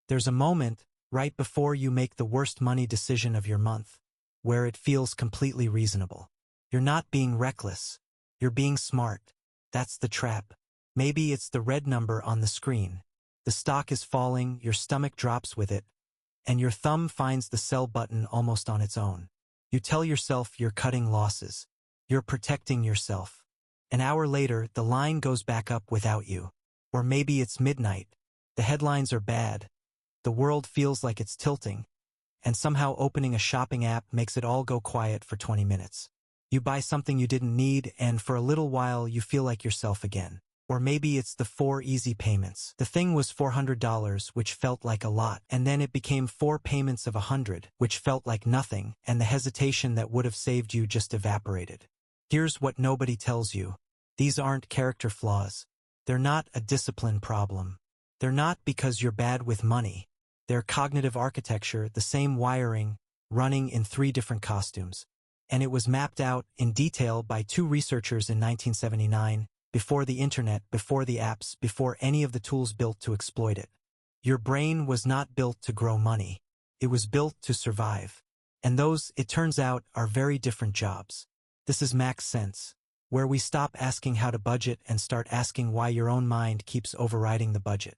There's a moment, right before you make the worst money decision of your month, where it feels completely reasonable. You're not being reckless. You're being smart. That's the trap. Maybe it's the red number on the screen. The stock is falling, your stomach drops with it, and your thumb finds the sell button almost on its own. You tell yourself you're cutting losses. You're protecting yourself. An hour later, the line goes back up without you. Or maybe it's midnight. The headlines are bad. The world feels like it's tilting. And somehow opening a shopping app makes it all go quiet for 20 minutes. You buy something you didn't need, and for a little while you feel like yourself again. Or maybe it's the 4 easy payments. The thing was $400, which felt like a lot, and then it became 4 payments of $100, which felt like nothing, and the hesitation that would have saved you just evaporated. Here's what nobody tells you. These aren't character flaws. They're not a discipline problem. They're not because you're bad with money. They're cognitive architecture, the same wiring, running in 3 different costumes. And it was mapped out in detail by 2 researchers in 1979, before the internet, before the apps, before any of the tools built to exploit it. Your brain was not built to grow money. It was built to survive. And those, it turns out, are very different jobs. This is Max Sense, where we stop asking how to budget and start asking why your own mind keeps overriding the budget.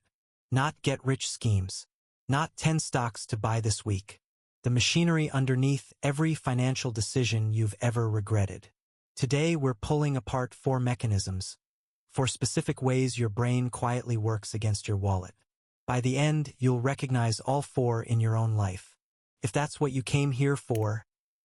Not get-rich schemes. Not 10 stocks to buy this week. The machinery underneath every financial decision you've ever regretted. Today we're pulling apart 4 mechanisms, 4 specific ways your brain quietly works against your wallet. By the end, you'll recognize all 4 in your own life. If that's what you came here for,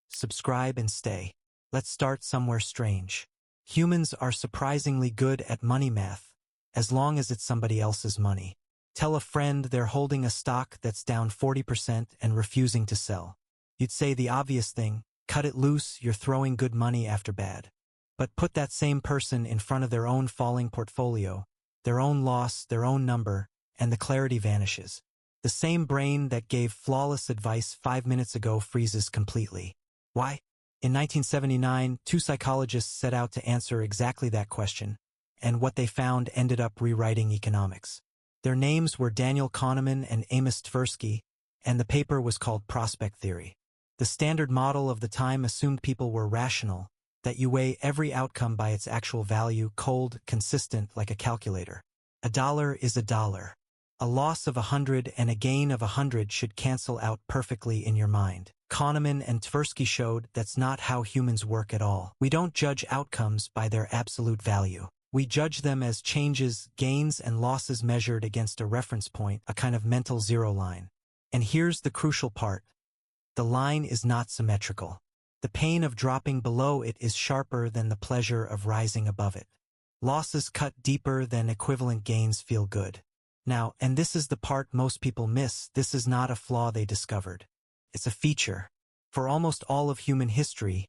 subscribe and stay. Let's start somewhere strange. Humans are surprisingly good at money math, as long as it's somebody else's money. Tell a friend they're holding a stock that's down 40% and refusing to sell. You'd say the obvious thing, cut it loose, you're throwing good money after bad. But put that same person in front of their own falling portfolio, their own loss, their own number, and the clarity vanishes. The same brain that gave flawless advice 5 minutes ago freezes completely. Why? In 1979, 2 psychologists set out to answer exactly that question, and what they found ended up rewriting economics. Their names were Daniel Kahneman and Amos Tversky, and the paper was called Prospect Theory. The standard model of the time assumed people were rational, that you weigh every outcome by its actual value, cold, consistent like a calculator. $1 is $1. A loss of 100 and a gain of 100 should cancel out perfectly in your mind. Kahneman and Tversky showed that's not how humans work at all. We don't judge outcomes by their absolute value. We judge them as changes, gains, and losses measured against a reference point, a kind of mental zero line. And here's the crucial part. The line is not symmetrical. The pain of dropping below it is sharper than the pleasure of rising above it. Losses cut deeper than equivalent gains feel good. Now, and this is the part most people miss, this is not a flaw they discovered. It's a feature. For almost all of human history,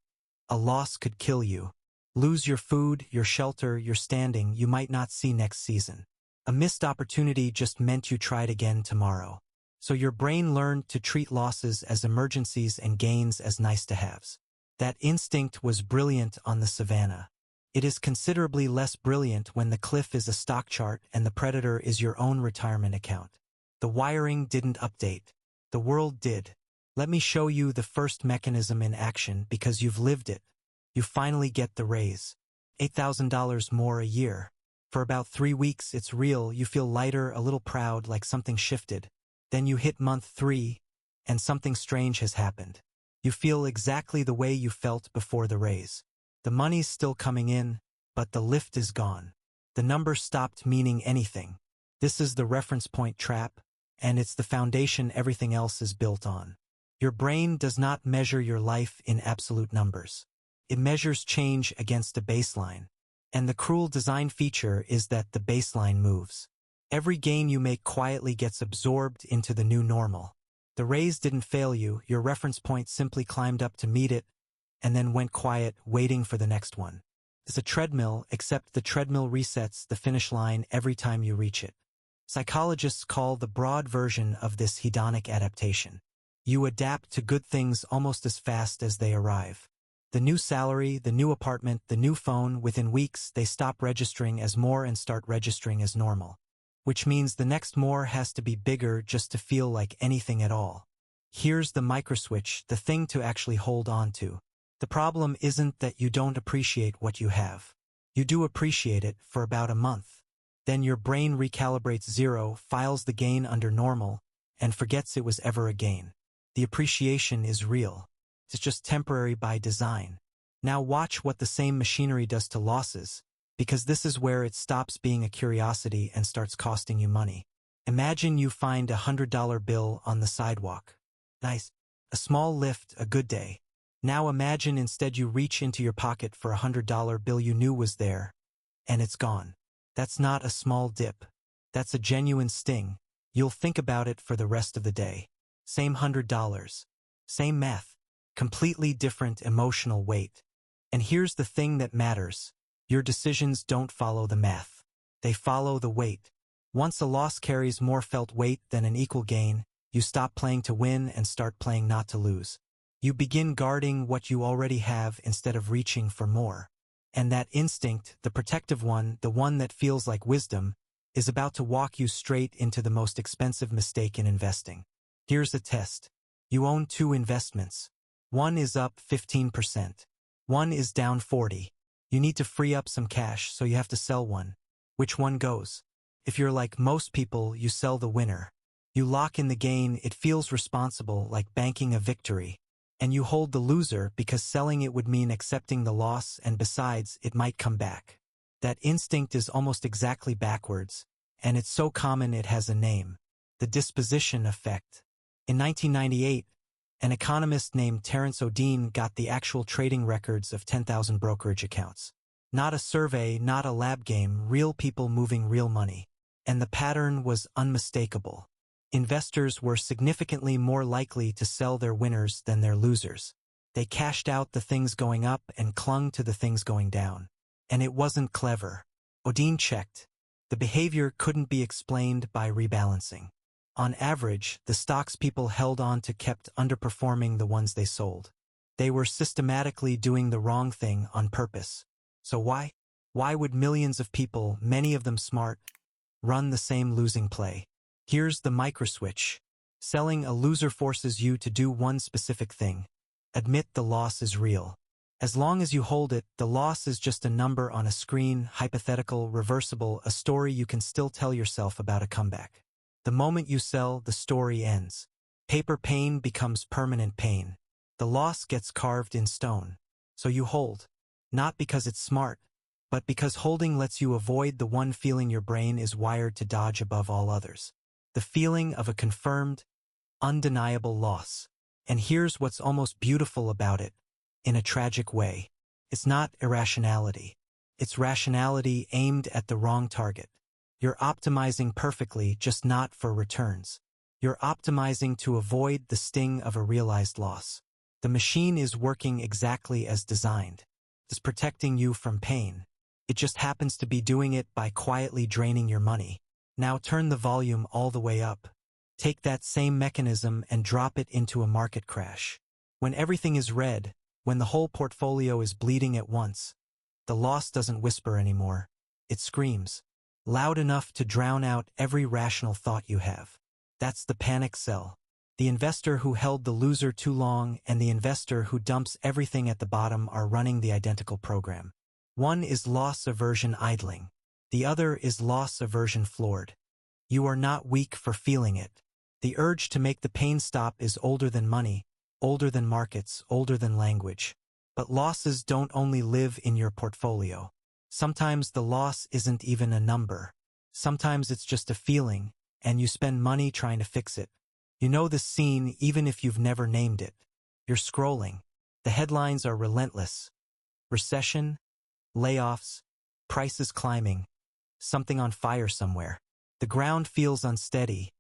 a loss could kill you. Lose your food, your shelter, your standing you might not see next season. A missed opportunity just meant you tried again tomorrow. So your brain learned to treat losses as emergencies and gains as nice-to-haves. That instinct was brilliant on the savannah. It is considerably less brilliant when the cliff is a stock chart and the predator is your own retirement account. The wiring didn't update. The world did. Let me show you the first mechanism in action because you've lived it. You finally get the raise. $8,000 more a year. For about 3 weeks it's real, you feel lighter, a little proud, like something shifted. Then you hit month 3, and something strange has happened. You feel exactly the way you felt before the raise. The money's still coming in, but the lift is gone. The number stopped meaning anything. This is the reference point trap, and it's the foundation everything else is built on. Your brain does not measure your life in absolute numbers. It measures change against a baseline. And the cruel design feature is that the baseline moves. Every gain you make quietly gets absorbed into the new normal. The raise didn't fail you, your reference point simply climbed up to meet it, and then went quiet, waiting for the next one. It's a treadmill, except the treadmill resets the finish line every time you reach it. Psychologists call the broad version of this hedonic adaptation. You adapt to good things almost as fast as they arrive. The new salary, the new apartment, the new phone, within weeks they stop registering as more and start registering as normal. which means the next more has to be bigger just to feel like anything at all. Here's the microswitch, the thing to actually hold on to. The problem isn't that you don't appreciate what you have. You do appreciate it for about a month. Then your brain recalibrates zero, files the gain under normal, and forgets it was ever a gain. The appreciation is real. It's just temporary by design. Now watch what the same machinery does to losses, because this is where it stops being a curiosity and starts costing you money. Imagine you find a $100 bill on the sidewalk. Nice. A small lift, a good day. Now imagine instead you reach into your pocket for a $100 bill you knew was there, and it's gone. That's not a small dip. That's a genuine sting. You'll think about it for the rest of the day. Same $100. Same math. Completely different emotional weight. And here's the thing that matters. Your decisions don't follow the math. They follow the weight. Once a loss carries more felt weight than an equal gain, you stop playing to win and start playing not to lose. You begin guarding what you already have instead of reaching for more. And that instinct, the protective one, the one that feels like wisdom, is about to walk you straight into the most expensive mistake in investing. Here's the test. You own 2 investments. One is up 15%. One is down 40%. You need to free up some cash, so you have to sell one. Which one goes? If you're like most people, you sell the winner. You lock in the gain, it feels responsible, like banking a victory. And you hold the loser because selling it would mean accepting the loss, and besides, it might come back. That instinct is almost exactly backwards, and it's so common it has a name. The disposition effect. In 1998, an economist named Terence O'Dean got the actual trading records of 10,000 brokerage accounts. Not a survey, not a lab game, real people moving real money. And the pattern was unmistakable. Investors were significantly more likely to sell their winners than their losers. They cashed out the things going up and clung to the things going down. And it wasn't clever. O'Dean checked. The behavior couldn't be explained by rebalancing. On average, the stocks people held on to kept underperforming the ones they sold. They were systematically doing the wrong thing on purpose. So why? Why would millions of people, many of them smart, run the same losing play? Here's the microswitch. Selling a loser forces you to do one specific thing. Admit the loss is real. As long as you hold it, the loss is just a number on a screen, hypothetical, reversible, a story you can still tell yourself about a comeback. The moment you sell, the story ends. Paper pain becomes permanent pain. The loss gets carved in stone. So you hold. Not because it's smart, but because holding lets you avoid the one feeling your brain is wired to dodge above all others. The feeling of a confirmed, undeniable loss. And here's what's almost beautiful about it, in a tragic way. It's not irrationality. It's rationality aimed at the wrong target. You're optimizing perfectly, just not for returns. You're optimizing to avoid the sting of a realized loss. The machine is working exactly as designed. It's protecting you from pain. It just happens to be doing it by quietly draining your money. Now turn the volume all the way up. Take that same mechanism and drop it into a market crash. When everything is red, when the whole portfolio is bleeding at once, the loss doesn't whisper anymore. It screams, loud enough to drown out every rational thought you have. That's the panic sell. The investor who held the loser too long and the investor who dumps everything at the bottom are running the identical program. One is loss aversion idling. The other is loss aversion floored. You are not weak for feeling it. The urge to make the pain stop is older than money, older than markets, older than language. But losses don't only live in your portfolio. Sometimes the loss isn't even a number. Sometimes it's just a feeling, and you spend money trying to fix it. You know this scene even if you've never named it. You're scrolling. The headlines are relentless. Recession, layoffs, prices climbing, something on fire somewhere. The ground feels unsteady,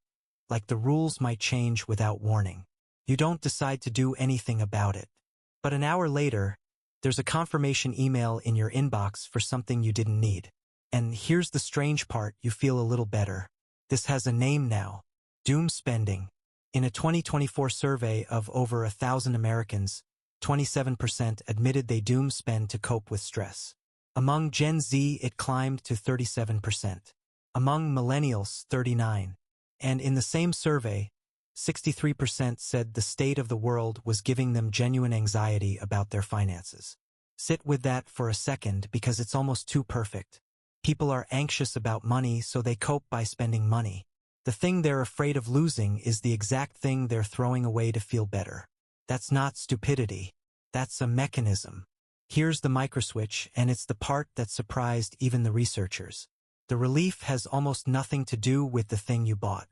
like the rules might change without warning. You don't decide to do anything about it. But an hour later, there's a confirmation email in your inbox for something you didn't need. And here's the strange part, you feel a little better. This has a name now. Doom spending. In a 2024 survey of over 1,000 Americans, 27% admitted they doom spend to cope with stress. Among Gen Z, it climbed to 37%. Among millennials, 39%. And in the same survey, 63% said the state of the world was giving them genuine anxiety about their finances. Sit with that for a second because it's almost too perfect. People are anxious about money, so they cope by spending money. The thing they're afraid of losing is the exact thing they're throwing away to feel better. That's not stupidity. That's a mechanism. Here's the microswitch, and it's the part that surprised even the researchers. The relief has almost nothing to do with the thing you bought.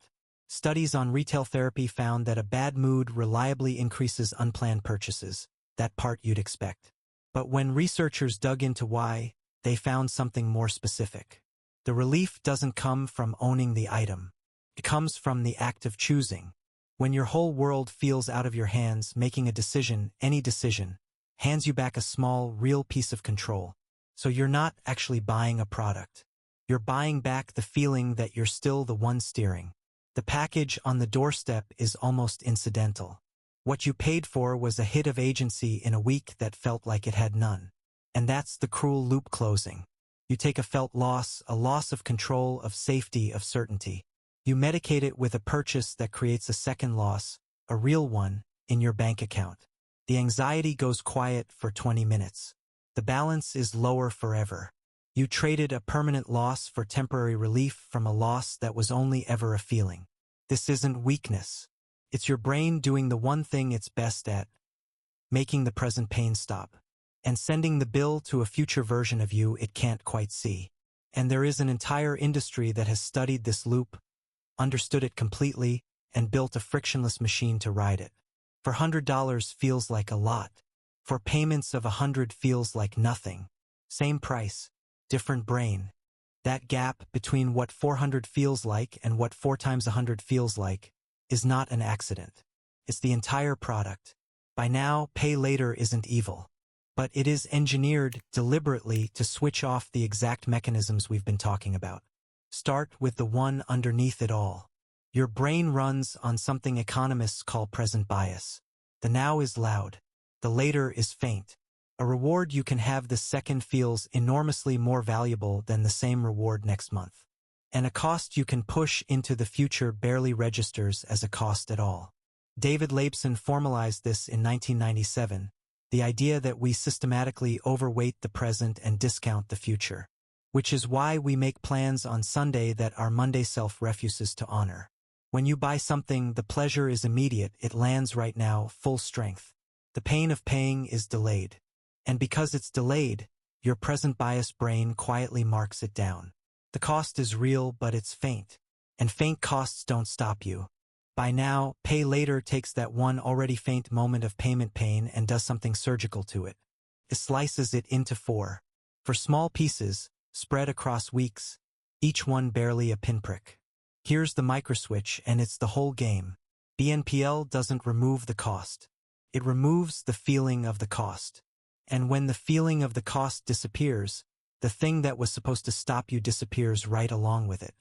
Studies on retail therapy found that a bad mood reliably increases unplanned purchases, that part you'd expect. But when researchers dug into why, they found something more specific. The relief doesn't come from owning the item. It comes from the act of choosing. When your whole world feels out of your hands, making a decision, any decision, hands you back a small, real piece of control. So you're not actually buying a product. You're buying back the feeling that you're still the one steering. The package on the doorstep is almost incidental. What you paid for was a hit of agency in a week that felt like it had none. And that's the cruel loop closing. You take a felt loss, a loss of control, of safety, of certainty. You medicate it with a purchase that creates a second loss, a real one, in your bank account. The anxiety goes quiet for 20 minutes. The balance is lower forever. You traded a permanent loss for temporary relief from a loss that was only ever a feeling. This isn't weakness. It's your brain doing the one thing it's best at, making the present pain stop, and sending the bill to a future version of you it can't quite see. And there is an entire industry that has studied this loop, understood it completely, and built a frictionless machine to ride it. For $100 feels like a lot. For payments of $100 feels like nothing. Same price, different brain. That gap between what 400 feels like and what 4 times 100 feels like is not an accident. It's the entire product. By now, pay later isn't evil. But it is engineered deliberately to switch off the exact mechanisms we've been talking about. Start with the one underneath it all. Your brain runs on something economists call present bias. The now is loud. The later is faint. A reward you can have this second feels enormously more valuable than the same reward next month. And a cost you can push into the future barely registers as a cost at all. David Laibson formalized this in 1997, the idea that we systematically overweight the present and discount the future. Which is why we make plans on Sunday that our Monday self refuses to honor. When you buy something, the pleasure is immediate, it lands right now, full strength. The pain of paying is delayed. And because it's delayed, your present bias brain quietly marks it down. The cost is real, but it's faint. And faint costs don't stop you. By now, pay later takes that one already faint moment of payment pain and does something surgical to it. It slices it into 4. For small pieces, spread across weeks, each one barely a pinprick. Here's the microswitch, and it's the whole game. BNPL doesn't remove the cost. It removes the feeling of the cost. And when the feeling of the cost disappears, the thing that was supposed to stop you disappears right along with it.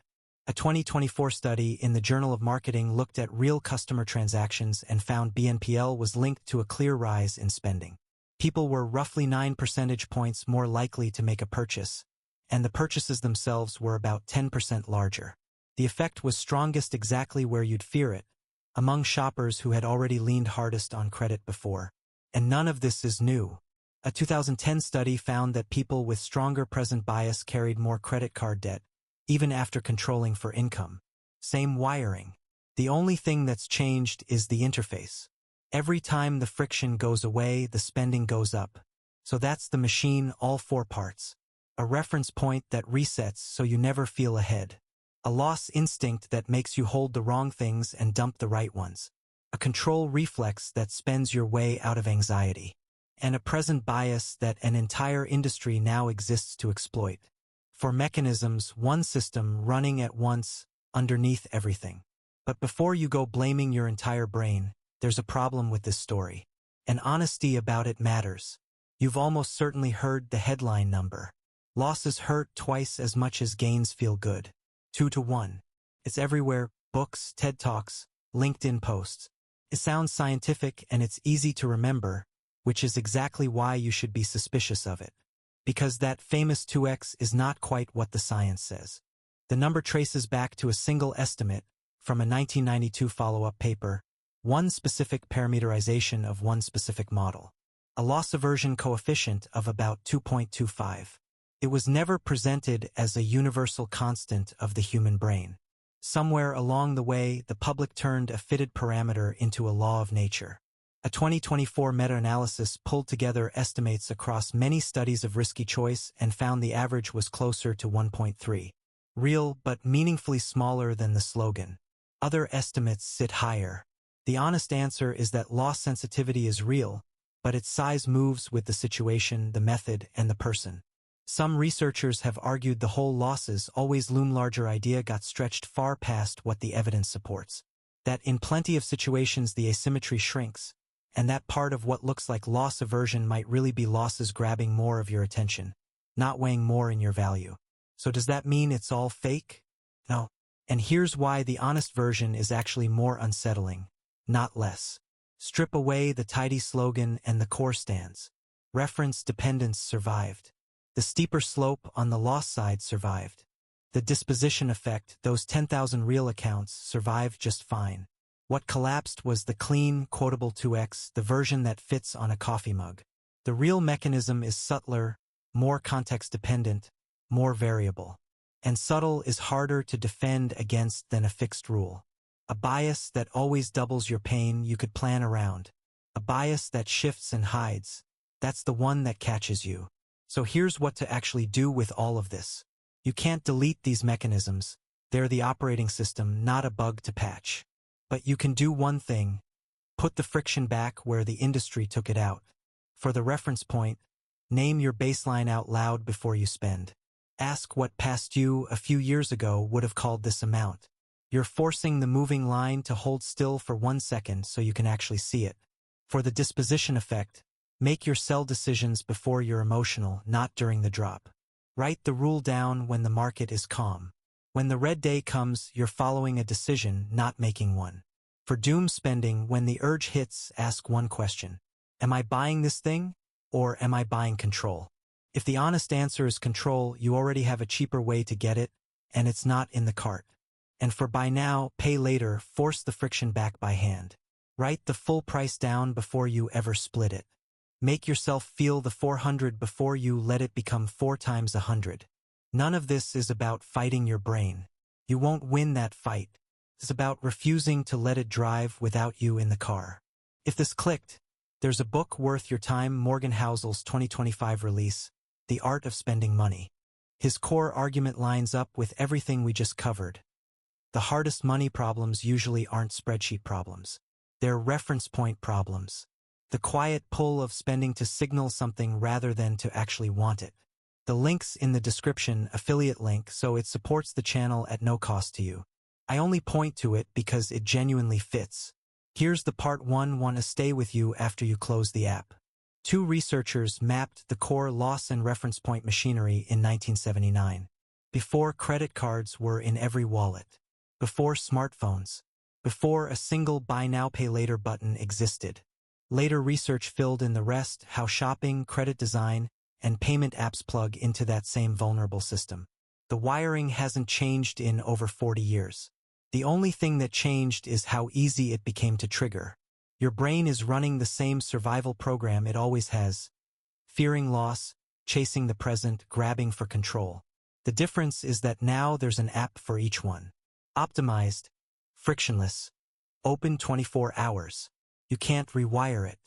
A 2024 study in the Journal of Marketing looked at real customer transactions and found BNPL was linked to a clear rise in spending. People were roughly 9 percentage points more likely to make a purchase, and the purchases themselves were about 10% larger. The effect was strongest exactly where you'd fear it, among shoppers who had already leaned hardest on credit before. And none of this is new. A 2010 study found that people with stronger present bias carried more credit card debt, even after controlling for income. Same wiring. The only thing that's changed is the interface. Every time the friction goes away, the spending goes up. So that's the machine, all 4 parts. A reference point that resets so you never feel ahead. A loss instinct that makes you hold the wrong things and dump the right ones. A control reflex that spends your way out of anxiety. And a present bias that an entire industry now exists to exploit. 4 mechanisms, one system running at once, underneath everything. But before you go blaming your entire brain, there's a problem with this story. And honesty about it matters. You've almost certainly heard the headline number. Losses hurt twice as much as gains feel good. 2 to 1. It's everywhere, books, TED Talks, LinkedIn posts. It sounds scientific and it's easy to remember, which is exactly why you should be suspicious of it. Because that famous 2x is not quite what the science says. The number traces back to a single estimate from a 1992 follow-up paper, one specific parameterization of one specific model. A loss aversion coefficient of about 2.25. It was never presented as a universal constant of the human brain. Somewhere along the way, the public turned a fitted parameter into a law of nature. A 2024 meta-analysis pulled together estimates across many studies of risky choice and found the average was closer to 1.3. Real but meaningfully smaller than the slogan. Other estimates sit higher. The honest answer is that loss sensitivity is real, but its size moves with the situation, the method, and the person. Some researchers have argued the whole losses always loom larger idea got stretched far past what the evidence supports. That in plenty of situations the asymmetry shrinks, and that part of what looks like loss aversion might really be losses grabbing more of your attention, not weighing more in your value. So does that mean it's all fake? No. And here's why the honest version is actually more unsettling, not less. Strip away the tidy slogan and the core stands. Reference dependence survived. The steeper slope on the loss side survived. The disposition effect, those 10,000 real accounts, survived just fine. What collapsed was the clean, quotable 2x, the version that fits on a coffee mug. The real mechanism is subtler, more context-dependent, more variable. And subtle is harder to defend against than a fixed rule. A bias that always doubles your pain you could plan around. A bias that shifts and hides. That's the one that catches you. So here's what to actually do with all of this. You can't delete these mechanisms. They're the operating system, not a bug to patch. But you can do one thing. Put the friction back where the industry took it out. For the reference point, name your baseline out loud before you spend. Ask what past you a few years ago would have called this amount. You're forcing the moving line to hold still for 1 second so you can actually see it. For the disposition effect, make your sell decisions before you're emotional, not during the drop. Write the rule down when the market is calm. When the red day comes, you're following a decision, not making one. For doom spending, when the urge hits, ask one question. Am I buying this thing? Or am I buying control? If the honest answer is control, you already have a cheaper way to get it, and it's not in the cart. And for buy now, pay later, force the friction back by hand. Write the full price down before you ever split it. Make yourself feel the 400 before you let it become 4 times 100. None of this is about fighting your brain. You won't win that fight. It's about refusing to let it drive without you in the car. If this clicked, there's a book worth your time, Morgan Housel's 2025 release, The Art of Spending Money. His core argument lines up with everything we just covered. The hardest money problems usually aren't spreadsheet problems. They're reference point problems. The quiet pull of spending to signal something rather than to actually want it. The link's in the description, affiliate link, so it supports the channel at no cost to you. I only point to it because it genuinely fits. Here's the part 1 want to stay with you after you close the app. 2 researchers mapped the core loss and reference point machinery in 1979. Before credit cards were in every wallet. Before smartphones. Before a single buy now pay later button existed. Later research filled in the rest, how shopping, credit design, and payment apps plug into that same vulnerable system. The wiring hasn't changed in over 40 years. The only thing that changed is how easy it became to trigger. Your brain is running the same survival program it always has. Fearing loss, chasing the present, grabbing for control. The difference is that now there's an app for each one. Optimized, frictionless, open 24 hours. You can't rewire it.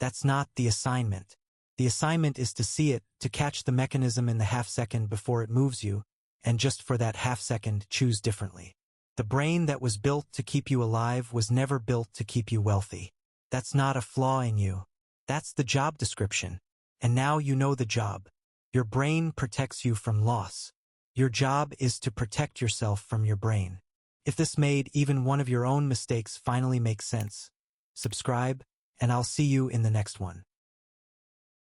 That's not the assignment. The assignment is to see it, to catch the mechanism in the half second before it moves you, and just for that half second, choose differently. The brain that was built to keep you alive was never built to keep you wealthy. That's not a flaw in you. That's the job description. And now you know the job. Your brain protects you from loss. Your job is to protect yourself from your brain. If this made even one of your own mistakes finally make sense, subscribe, and I'll see you in the next one.